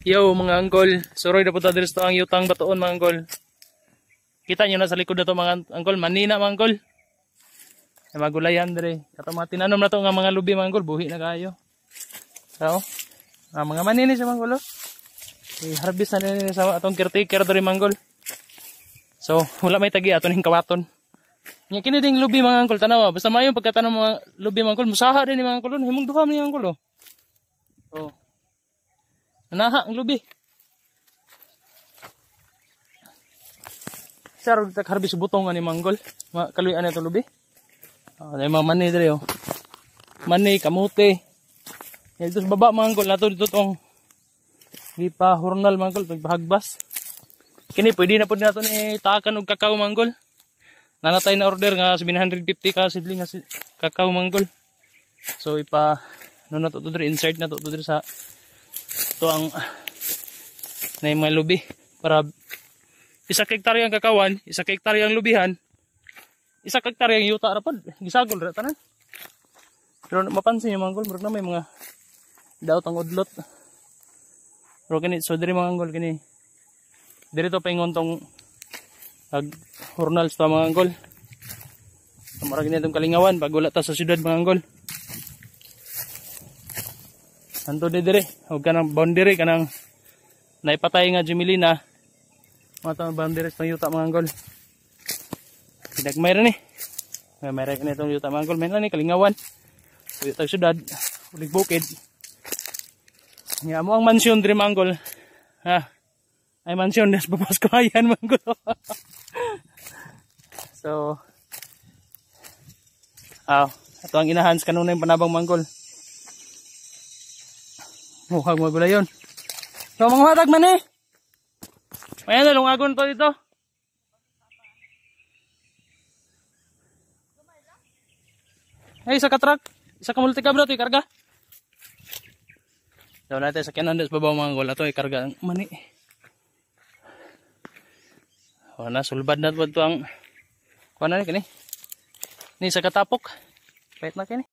Yo mga angkol, suroy na punta dito sa ang yutang batoon mga angkol. Kita nyo na sa likod na to mga angkol, manina mga angkol. Ay magulayan dire. Kato mga tinanom na to nga mga lubi mga angkol, buhi na kayo. So, mga manini sa mga angkol. I-harvest na nila sa atong caretaker dire mga angkol. So, wala may tagi ato ning kawaton. Nya kini ding lubi mga angkol tanawa, basta mayo pagkatanom mga lubi mga angkol, musaha din ni mga angkol, himong duha ni mga angkol. Oh. Naha ang lubi. Sarog tak harbis butong ani manggol. Kaluyan ito lubi. Ay mga mani diri oh. Mani kamote. Dito sa baba manggol nato dito tong gipa hurnal manggol pagbahagbas. Kini pwede na pud nato ni taakan og kakao manggol. Nanatay na order nga 750 ka sidling nga kakao manggol. So ipa no nato to diri insert na to diri sa ito ang na mga lubi para isa hektarya ang kakawan, isa hektarya ang lubihan, isa hektarya ang yuta rapad gisagol ra tanan. Pero mapansin yung mga angkol murag na may mga daot ang udlot. Pero kini so diri mga angkol kini dirito paingon tong hurnals ta mga angkol. Murag ni itong kalingawan pag wala ta sa syudad mga angkol. Santo de dire, huwag ka ng boundary ka ng naipatay nga Jimilina. Mga itong boundaries ng yuta mga angkol. Pinagmay rin eh. May rin ka na itong yuta mga angkol. May na ni kalingawan. Yuta syudad, ulig bukid. Nga mo ang mansyon dire mga angkol. Ha? Ay mansyon, des babas ko ayan mga angkol. So, ito ang inahans kanuna yung panabang mga angkol. Mukhang magula yun. So mga matag man eh. Ayan na lungagon to dito. Ay isa ka truck. Isa ka multi-cab ito ikarga. So natin sa kanan sa babaw mga gola ito ikarga ang mani. O na sulbad na ito ang kuha na ni kini. Ni sa katapok. Pahit na kini.